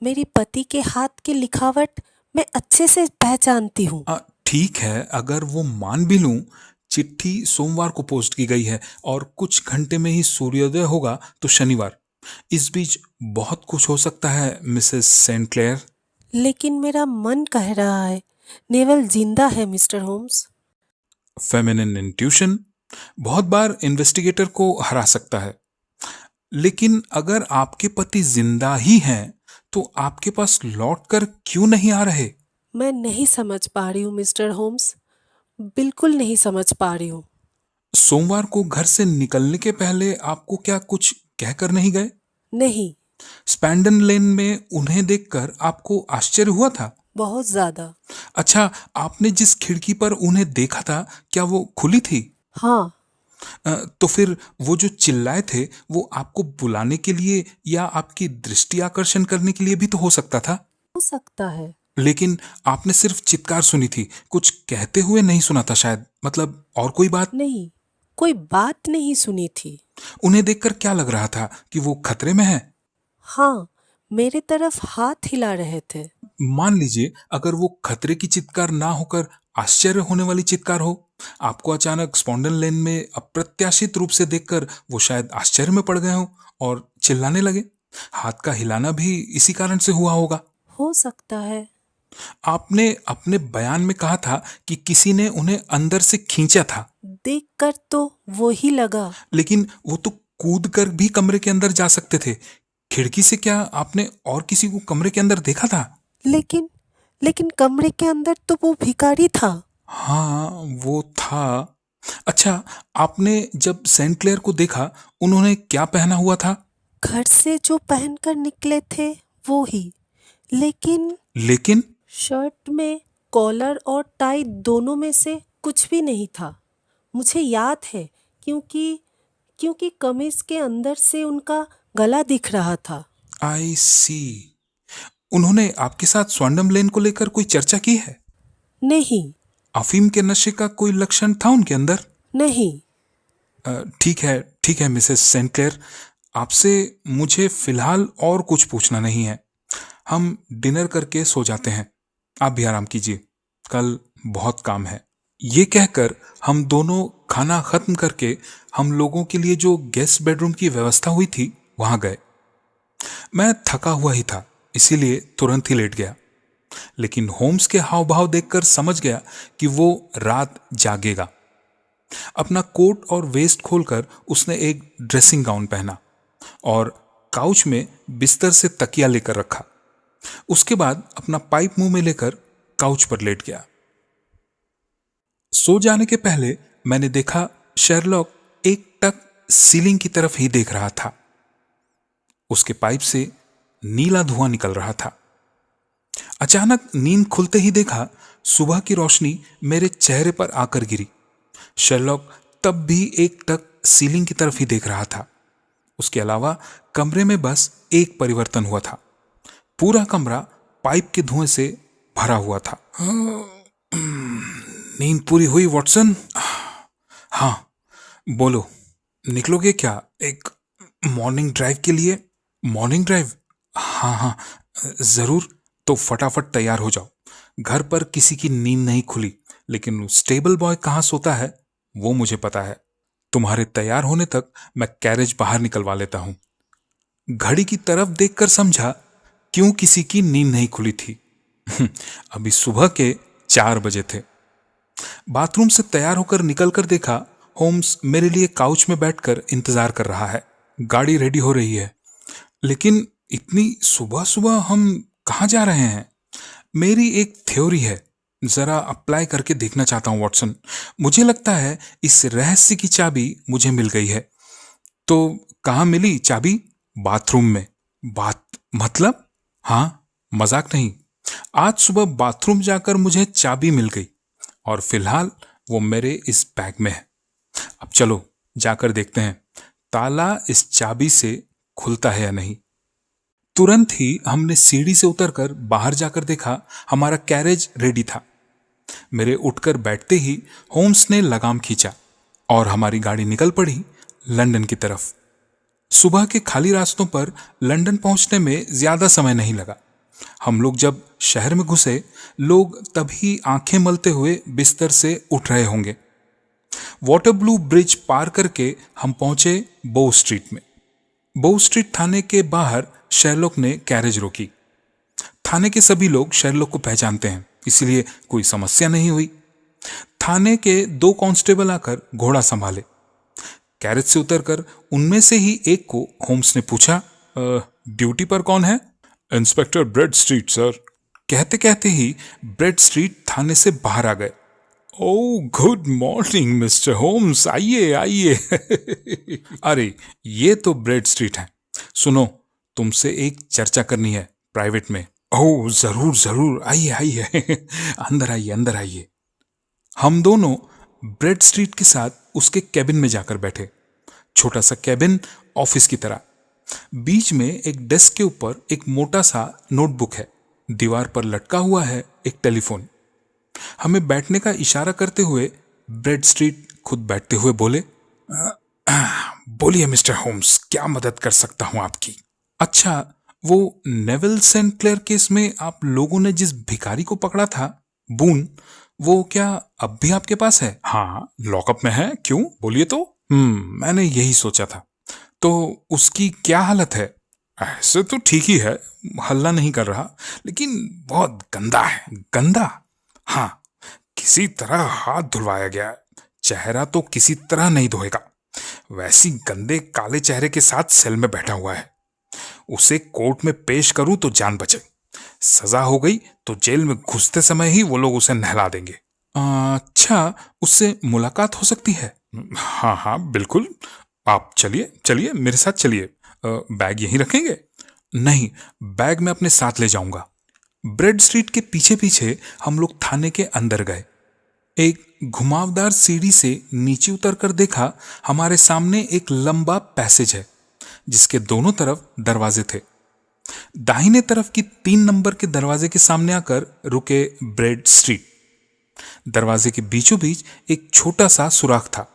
मेरे पति के हाथ की लिखावट मैं अच्छे से पहचानती हूँ। ठीक है, अगर वो मान भी लूं, चिट्ठी सोमवार को पोस्ट की गई है और कुछ घंटे में ही सूर्योदय होगा तो शनिवार। इस बीच बहुत कुछ हो सकता है मिसेस सेंट क्लेयर। लेकिन मेरा मन कह रहा है नेवल जिंदा है मिस्टर होम्स। फेमिनिन इंट्यूशन बहुत बार इन्वेस्टिगेटर को हरा सकता है, लेकिन अगर आपके पति जिंदा ही हैं तो आपके पास लौटकर क्यों नहीं आ रहे? मैं नहीं समझ पा रही हूँ मिस्टर होम्स। बिल्कुल नहीं समझ पा रही हूँ। सोमवार को घर से निकलने के पहले आपको क्या कुछ कहकर नहीं गए? नहीं। स्पैंडन लेन में उन्हें देखकर आपको आश्चर्य हुआ था? बहुत ज्यादा। अच्छा, आपने जिस खिड़की पर उन्हें देखा था, क्या वो खुली थी? हाँ। तो फिर वो जो चिल्लाए थे, वो आपको बुलाने के लिए या आपकी दृष्टि आकर्षण करने के लिए भी तो हो सकता था। हो सकता है। लेकिन आपने सिर्फ चित्कार सुनी थी, कुछ कहते हुए नहीं सुना था शायद, मतलब और कोई बात? नहीं, कोई बात नहीं सुनी थी। उन्हें देखकर क्या लग रहा था कि वो खतरे में है? हाँ, मेरे तरफ हाथ हिला रहे थे। मान लीजिए अगर वो खतरे की चित्कार ना होकर आश्चर्य होने वाली चित्कार हो, आपको अचानक स्पॉन्डन लेन में अप्रत्याशित रूप से देखकर वो शायद आश्चर्य में पड़ गए हो और चिल्लाने लगे। हाथ का हिलाना भी इसी कारण से हुआ होगा। हो सकता है। आपने अपने बयान में कहा था कि किसी ने उन्हें अंदर से खींचा था। देखकर तो वो ही लगा। लेकिन वो तो कूद कर भी कमरे के अंदर जा सकते थे। खिड़की से क्या आपने और किसी को कमरे के अंदर देखा था? लेकिन लेकिन कमरे के अंदर तो वो भिखारी था। हाँ, वो था। अच्छा, आपने जब सेंट क्लेयर को देखा, उन्होंने क्या पहना हुआ था? घर से जो पहनकर निकले थे वो ही। लेकिन शर्ट में कॉलर और टाई दोनों में से कुछ भी नहीं था। मुझे याद है, क्योंकि क्योंकि कमीज के अंदर से उनका गला दिख रहा था। आई सी। उन्होंने आपके साथ स्वर्ण लेन को लेकर कोई चर्चा की है? नहीं। अफीम के नशे का कोई लक्षण था उनके अंदर? नहीं। ठीक है मिसेस सेंट क्लेयर, आपसे मुझे फिलहाल और कुछ पूछना नहीं है। हम डिनर करके सो जाते हैं। आप भी आराम कीजिए, कल बहुत काम है। ये कहकर हम दोनों खाना खत्म करके हम लोगों के लिए जो गेस्ट बेडरूम की व्यवस्था हुई थी वहां गए। मैं थका हुआ ही था, इसीलिए तुरंत ही लेट गया। लेकिन होम्स के हाव भाव देखकर समझ गया कि वो रात जागेगा। अपना कोट और वेस्ट खोलकर उसने एक ड्रेसिंग गाउन पहना और काउच में बिस्तर से तकिया लेकर रखा। उसके बाद अपना पाइप मुंह में लेकर काउच पर लेट गया। सो जाने के पहले मैंने देखा शेरलॉक एकटक सीलिंग की तरफ ही देख रहा था। उसके पाइप से नीला धुआं निकल रहा था। अचानक नींद खुलते ही देखा सुबह की रोशनी मेरे चेहरे पर आकर गिरी। शेरलॉक तब भी एकटक सीलिंग की तरफ ही देख रहा था। उसके अलावा कमरे में बस एक परिवर्तन हुआ था। पूरा कमरा पाइप के धुएं से भरा हुआ था। नींद पूरी हुई वॉटसन? हाँ, बोलो, निकलोगे क्या एक मॉर्निंग ड्राइव के लिए? Morning drive? हाँ हाँ, जरूर। तो फटाफट तैयार हो जाओ। घर पर किसी की नींद नहीं खुली, लेकिन स्टेबल बॉय कहाँ सोता है वो मुझे पता है। तुम्हारे तैयार होने तक मैं कैरेज बाहर निकलवा लेता हूं। घड़ी की तरफ देखकर समझा क्यों किसी की नींद नहीं खुली थी। अभी सुबह के 4 बजे थे। बाथरूम से तैयार होकर निकलकर देखा होम्स मेरे लिए काउच में बैठकर इंतजार कर रहा है। गाड़ी रेडी हो रही है। लेकिन इतनी सुबह सुबह हम कहाँ जा रहे हैं? मेरी एक थ्योरी है, जरा अप्लाई करके देखना चाहता हूं वॉटसन। मुझे लगता है इस रहस्य की चाबी मुझे मिल गई है। तो कहाँ मिली चाबी? बाथरूम में। बात मतलब? हाँ, मजाक नहीं। आज सुबह बाथरूम जाकर मुझे चाबी मिल गई और फिलहाल वो मेरे इस बैग में है। अब चलो जाकर देखते हैं ताला इस चाबी से खुलता है या नहीं। तुरंत ही हमने सीढ़ी से उतरकर बाहर जाकर देखा हमारा कैरेज रेडी था। मेरे उठकर बैठते ही होम्स ने लगाम खींचा और हमारी गाड़ी निकल पड़ी लंदन की तरफ। सुबह के खाली रास्तों पर लंदन पहुंचने में ज्यादा समय नहीं लगा। हम लोग जब शहर में घुसे, लोग तभी आंखें मलते हुए बिस्तर से उठ रहे होंगे। वाटर ब्लू ब्रिज पार करके हम पहुंचे बोव स्ट्रीट में। बोव स्ट्रीट थाने के बाहर शेरलॉक ने कैरेज रोकी। थाने के सभी लोग शेरलॉक को पहचानते हैं, इसलिए कोई समस्या नहीं हुई। थाने के 2 कांस्टेबल आकर घोड़ा संभाले। कैरेज से उतरकर उनमें से ही एक को होम्स ने पूछा, ड्यूटी पर कौन है? Inspector bread street sir. कहते कहते ही ब्रेड स्ट्रीट थाने से बाहर आ गए। ओह, गुड मॉर्निंग मिस्टर होम्स, आइए आइए। अरे, ये तो ब्रेड स्ट्रीट है। सुनो, तुमसे एक चर्चा करनी है प्राइवेट में। ओह, जरूर जरूर, आइए आइए। अंदर आइए अंदर आइए। हम दोनों ब्रेड स्ट्रीट के साथ उसके कैबिन में जाकर बैठे। छोटा सा कैबिन, ऑफिस की तरह। बीच में एक डेस्क के ऊपर एक मोटा सा नोटबुक है। दीवार पर लटका हुआ है एक टेलीफोन। हमें बैठने का इशारा करते हुए ब्रेड स्ट्रीट खुद बैठते हुए बोले, बोलिए मिस्टर होम्स, क्या मदद कर सकता हूं आपकी? अच्छा, वो नेविल सेंट क्लेयर केस में आप लोगों ने जिस भिखारी को पकड़ा था, बून, वो क्या अब भी आपके पास है? हाँ, लॉकअप में है। क्यों, बोलिए तो। मैंने यही सोचा था। तो उसकी क्या हालत है? ऐसे तो ठीक ही है, हल्ला नहीं कर रहा, लेकिन बहुत गंदा है। गंदा? हाँ, किसी तरह हाथ धुलवाया गया है। चेहरा तो किसी तरह नहीं धोएगा। वैसी गंदे काले चेहरे के साथ सेल में बैठा हुआ है। उसे कोर्ट में पेश करूं तो जान बचे। सजा हो गई तो जेल में घुसते समय ही वो लोग उसे नहला देंगे। अच्छा, उससे मुलाकात हो सकती है? हाँ हाँ, बिल्कुल। आप चलिए चलिए, मेरे साथ चलिए। बैग यहीं रखेंगे? नहीं, बैग मैं अपने साथ ले जाऊंगा। ब्रेड स्ट्रीट के पीछे पीछे हम लोग थाने के अंदर गए। एक घुमावदार सीढ़ी से नीचे उतरकर देखा हमारे सामने एक लंबा पैसेज है, जिसके दोनों तरफ दरवाजे थे। दाहिने तरफ की 3 नंबर के दरवाजे के सामने आकर रुके ब्रेड स्ट्रीट। दरवाजे के बीचों बीच एक छोटा सा सुराख था।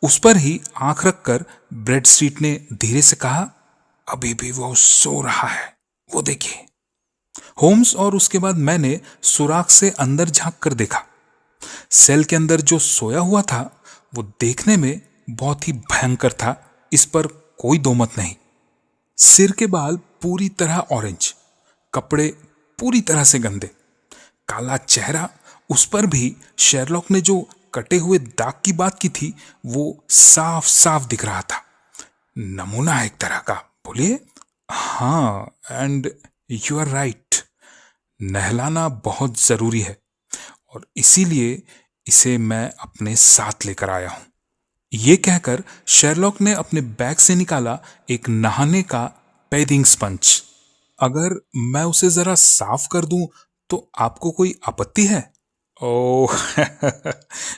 उस पर ही आंख रखकर ब्रेड स्ट्रीट ने धीरे से कहा, अभी भी वो सो रहा है, वो देखिए। होम्स और उसके बाद मैंने सुराख से अंदर झांक कर देखा। सेल के अंदर जो सोया हुआ था वो देखने में बहुत ही भयंकर था, इस पर कोई दो मत नहीं। सिर के बाल पूरी तरह ऑरेंज, कपड़े पूरी तरह से गंदे, काला चेहरा, उस पर भी शेरलॉक ने जो कटे हुए दाग की बात की थी वो साफ साफ दिख रहा था। नमूना है एक तरह का। बोलिए। हाँ, एंड यू आर राइट, नहलाना बहुत जरूरी है और इसीलिए इसे मैं अपने साथ लेकर आया हूं। ये कहकर शेरलॉक ने अपने बैग से निकाला एक नहाने का बेथिंग स्पंज। अगर मैं उसे जरा साफ कर दूं तो आपको कोई आपत्ति है? Oh,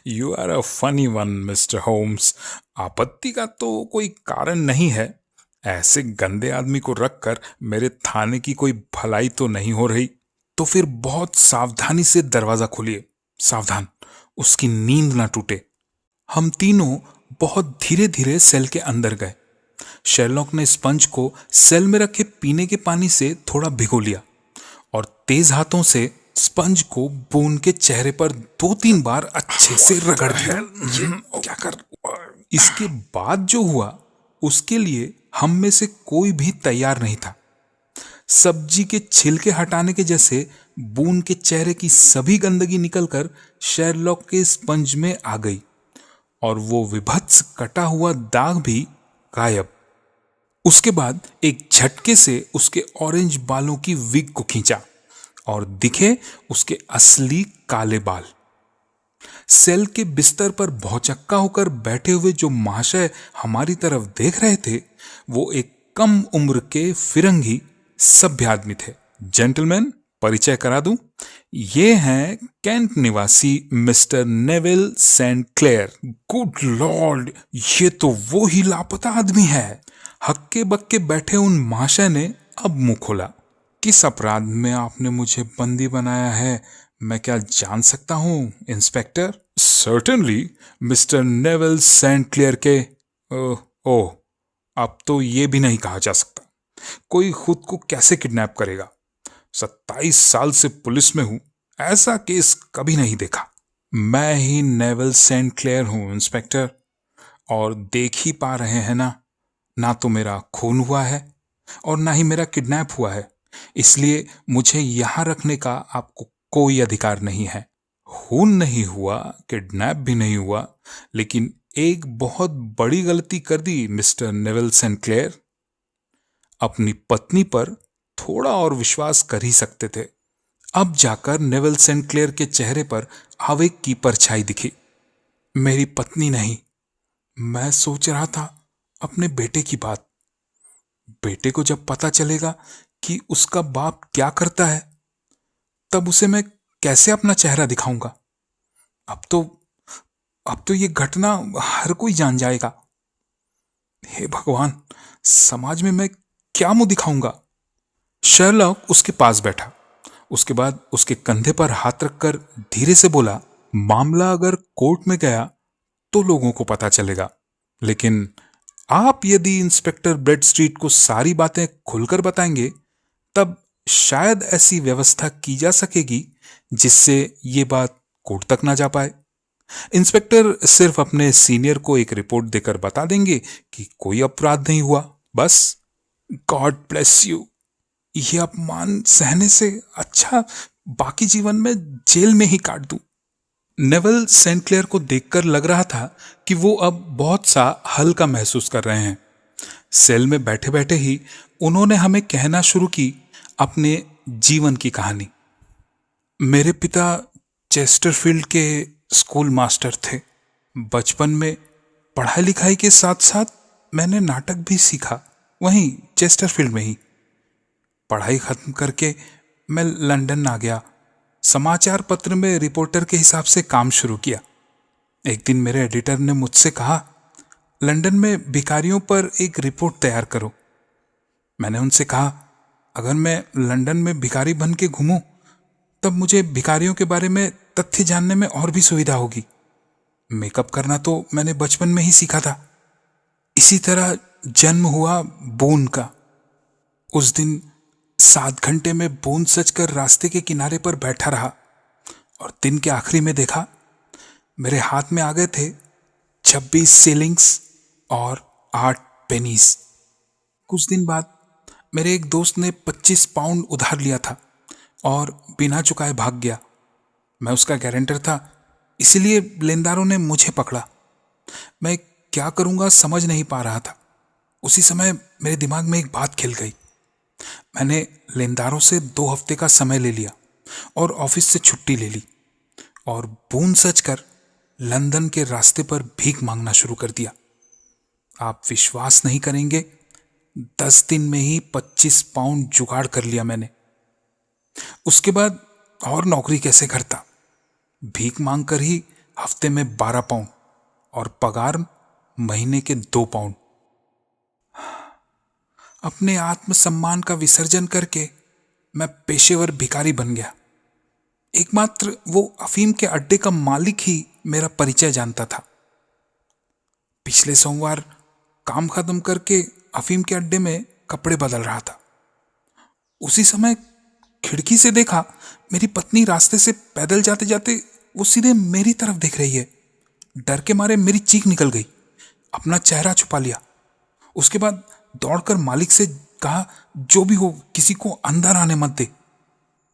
you are a funny one mister Holmes. आपत्ति का तो कोई कारण नहीं है। ऐसे गंदे आदमी को रखकर मेरे थाने की कोई भलाई तो नहीं हो रही। तो फिर बहुत सावधानी से दरवाजा खोलिए, सावधान, उसकी नींद ना टूटे। हम तीनों बहुत धीरे धीरे सेल के अंदर गए। शेरलॉक ने स्पंज को सेल में रखे पीने के पानी से थोड़ा भिगो लिया और तेज हाथों से स्पंज को बून के चेहरे पर 2-3 बार अच्छे से रगड़ दिया। ये क्या कर? इसके बाद जो हुआ उसके लिए हम में से कोई भी तैयार नहीं था। सब्जी के छिलके हटाने के जैसे बून के चेहरे की सभी गंदगी निकलकर शेरलॉक के स्पंज में आ गई और वो विभत्स कटा हुआ दाग भी गायब। उसके बाद एक झटके से उसके ऑरेंज बालों की विग को खींचा और दिखे उसके असली काले बाल। सेल के बिस्तर पर भौचक्का होकर बैठे हुए जो महाशय हमारी तरफ देख रहे थे वो एक कम उम्र के फिरंगी सभ्य आदमी थे। जेंटलमैन, परिचय करा दूं, ये हैं कैंट निवासी mister Neville Saint Clair. Good lord, ये तो वो ही लापता आदमी है। हक्के बक्के बैठे उन महाशय ने अब मुंह खोला। किस अपराध में आपने मुझे बंदी बनाया है, मैं क्या जान सकता हूं inspector? Certainly mister Neville Saint Clair के ओह, अब तो ये भी नहीं कहा जा सकता। कोई खुद को कैसे किडनैप करेगा? 27 साल से पुलिस में हूं, ऐसा केस कभी नहीं देखा। मैं ही नेविल सेंट क्लेयर हूं इंस्पेक्टर, और देख ही पा रहे हैं ना तो मेरा खून हुआ है और ना ही मेरा किडनैप हुआ है, इसलिए मुझे यहां रखने का आपको कोई अधिकार नहीं है। खून नहीं हुआ, किडनैप भी नहीं हुआ, लेकिन एक बहुत बड़ी गलती कर दी मिस्टर नेविल सेंट क्लेयर। अपनी पत्नी पर थोड़ा और विश्वास कर ही सकते थे। अब जाकर नेविल सेंट क्लेयर के चेहरे पर आवेग की परछाई दिखी। मेरी पत्नी नहीं, मैं सोच रहा था अपने बेटे की बात। बेटे को जब पता चलेगा कि उसका बाप क्या करता है, तब उसे मैं कैसे अपना चेहरा दिखाऊंगा? अब तो ये घटना हर कोई जान जाएगा। हे भगवान, समाज में मैं क्या मुंह दिखाऊंगा? शर्लॉक उसके पास बैठा। उसके बाद उसके कंधे पर हाथ रखकर धीरे से बोला, मामला अगर कोर्ट में गया तो लोगों को पता चलेगा, लेकिन आप यदि इंस्पेक्टर ब्रेड स्ट्रीट को सारी बातें खुलकर बताएंगे तब शायद ऐसी व्यवस्था की जा सकेगी जिससे ये बात कोर्ट तक ना जा पाए। इंस्पेक्टर सिर्फ अपने सीनियर को एक रिपोर्ट देकर बता देंगे कि कोई अपराध नहीं हुआ, बस। God bless you. यह अपमान सहने से अच्छा बाकी जीवन में जेल में ही काट दूं। नेविल सेंट क्लेयर को देखकर लग रहा था कि वो अब बहुत सा हल्का महसूस कर रहे हैं। सेल में बैठे बैठे ही उन्होंने हमें कहना शुरू की अपने जीवन की कहानी। मेरे पिता चेस्टरफील्ड के स्कूल मास्टर थे। बचपन में पढ़ाई लिखाई के साथ साथ मैंने नाटक भी सीखा, वहीं चेस्टरफील्ड में ही। पढ़ाई खत्म करके मैं लंदन आ गया। समाचार पत्र में रिपोर्टर के हिसाब से काम शुरू किया। एक दिन मेरे एडिटर ने मुझसे कहा, लंदन में भिखारियों पर एक रिपोर्ट तैयार करो। मैंने उनसे कहा, अगर मैं लंदन में भिखारी बन के घूमूं तब मुझे भिखारियों के बारे में तथ्य जानने में और भी सुविधा होगी। मेकअप करना तो मैंने बचपन में ही सीखा था। इसी तरह जन्म हुआ बून का। उस दिन 7 घंटे में बूंद सचकर रास्ते के किनारे पर बैठा रहा और दिन के आखिरी में देखा मेरे हाथ में आ गए थे 26 सीलिंग्स और 8 पेनीज। कुछ दिन बाद मेरे एक दोस्त ने 25 पाउंड उधार लिया था और बिना चुकाए भाग गया। मैं उसका गारंटर था, इसलिए लेनदारों ने मुझे पकड़ा। मैं क्या करूंगा समझ नहीं पा रहा था। उसी समय मेरे दिमाग में एक बात खिल गई। मैंने लेनदारों से 2 हफ्ते का समय ले लिया और ऑफिस से छुट्टी ले ली और बूंद सच कर लंदन के रास्ते पर भीख मांगना शुरू कर दिया। आप विश्वास नहीं करेंगे, 10 दिन में ही 25 पाउंड जुगाड़ कर लिया मैंने। उसके बाद और नौकरी कैसे करता? भीख मांग कर ही हफ्ते में 12 पाउंड और पगार महीने के 2 पाउंड। अपने आत्मसम्मान का विसर्जन करके मैं पेशेवर भिखारी बन गया। एकमात्र वो अफीम के अड्डे का मालिक ही मेरा परिचय जानता था। पिछले सोमवार काम खत्म करके अफीम के अड्डे में कपड़े बदल रहा था। उसी समय खिड़की से देखा, मेरी पत्नी रास्ते से पैदल जाते जाते वो सीधे मेरी तरफ देख रही है। डर के मारे मेरी चीख निकल गई। अपना चेहरा छुपा लिया। उसके बाद दौड़कर मालिक से कहा, जो भी हो किसी को अंदर आने मत दे।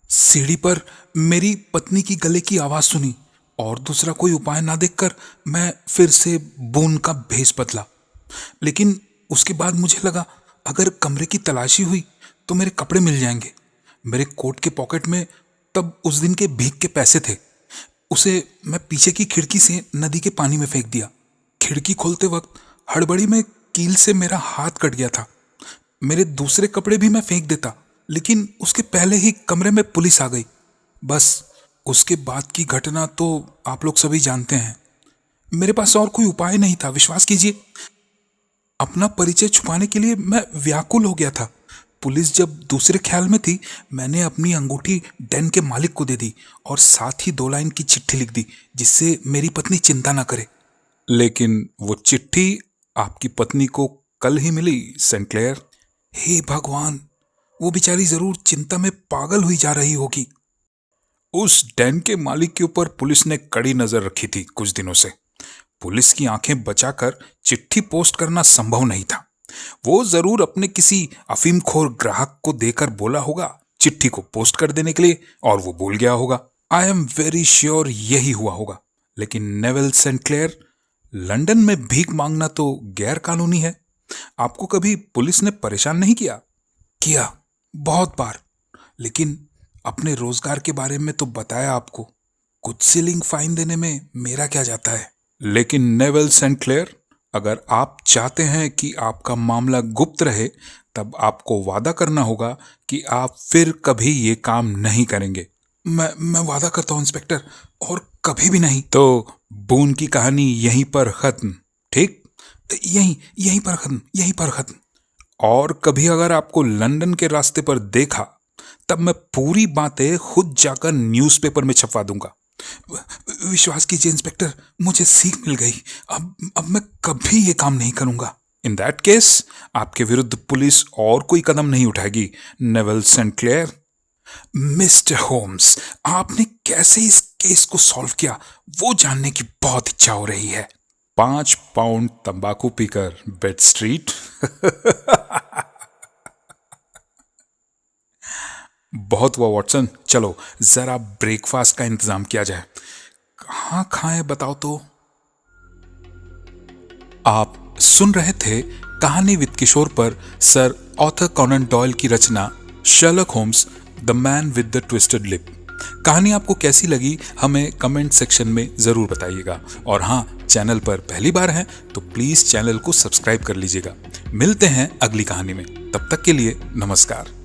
सीढ़ी पर मेरी पत्नी की गले की आवाज सुनी और दूसरा कोई उपाय ना देखकर मैं फिर से बून का भेष बदला। लेकिन उसके बाद मुझे लगा, अगर कमरे की तलाशी हुई तो मेरे कपड़े मिल जाएंगे। मेरे कोट के पॉकेट में तब उस दिन के भीख के पैसे थे। उसे मैं पीछे की खिड़की से नदी के पानी में फेंक दिया। खिड़की खोलते वक्त हड़बड़ी में कील से मेरा हाथ कट गया था। मेरे दूसरे कपड़े भी मैं फेंक देता, लेकिन उसके पहले ही कमरे में पुलिस आ गई। बस उसके बाद की घटना तो आप लोग सभी जानते हैं। मेरे पास और कोई उपाय नहीं था, विश्वास कीजिए। अपना परिचय छुपाने के लिए मैं व्याकुल हो गया था। पुलिस जब दूसरे ख्याल में थी, मैंने अपनी अंगूठी डैन के मालिक को दे दी और साथ ही 2 लाइन की चिट्ठी लिख दी, जिससे मेरी पत्नी चिंता ना करे। लेकिन वो चिट्ठी आपकी पत्नी को कल ही मिली, सेंट क्लेयर। हे भगवान, वो बेचारी जरूर चिंता में पागल हुई जा रही होगी। उस डैन के मालिक के ऊपर पुलिस ने कड़ी नजर रखी थी कुछ दिनों से। पुलिस की आंखें बचाकर चिट्ठी पोस्ट करना संभव नहीं था। वो जरूर अपने किसी अफीमखोर ग्राहक को देकर बोला होगा चिट्ठी को पोस्ट कर देने के लिए, और वो भूल गया होगा। आई एम वेरी श्योर यही हुआ होगा। लेकिन नेविल सेंट क्लेयर, लंदन में भीख मांगना तो गैर कानूनी है। आपको कभी पुलिस ने परेशान नहीं किया? किया, बहुत बार। लेकिन अपने रोजगार के बारे में तो बताया आपको। कुछ सीलिंग फाइन देने में मेरा क्या जाता है। लेकिन नेविल सेंट क्लेयर, अगर आप चाहते हैं कि आपका मामला गुप्त रहे, तब आपको वादा करना होगा कि आप फिर कभी ये काम नहीं करेंगे। मैं वादा करता हूं इंस्पेक्टर, और कभी भी नहीं। तो बून की कहानी यहीं पर खत्म, ठीक? यहीं पर खत्म। और कभी अगर आपको लंदन के रास्ते पर देखा, तब मैं पूरी बातें खुद जाकर न्यूज़पेपर में छपवा दूंगा। विश्वास कीजिए इंस्पेक्टर, मुझे सीख मिल गई। अब मैं कभी ये काम नहीं करूंगा। इन दैट केस आपके विरुद्ध पुलिस और कोई कदम नहीं उठाएगी, Neville Saint Clair. Mister Holmes, आपने कैसे इस केस को सॉल्व किया, वो जानने की बहुत इच्छा हो रही है। 5 पाउंड तंबाकू पीकर बेड स्ट्रीट। बहुत हुआ वॉटसन, चलो जरा ब्रेकफास्ट का इंतजाम किया जाए। कहाँ खाएं बताओ तो? आप सुन रहे थे कहानी विद किशोर पर सर ऑथर कॉनन डॉयल की रचना Sherlock Holmes the man with the twisted lip. कहानी आपको कैसी लगी हमें कमेंट सेक्शन में जरूर बताइएगा। और हाँ, चैनल पर पहली बार हैं तो प्लीज चैनल को सब्सक्राइब कर लीजिएगा। मिलते हैं अगली कहानी में, तब तक के लिए नमस्कार।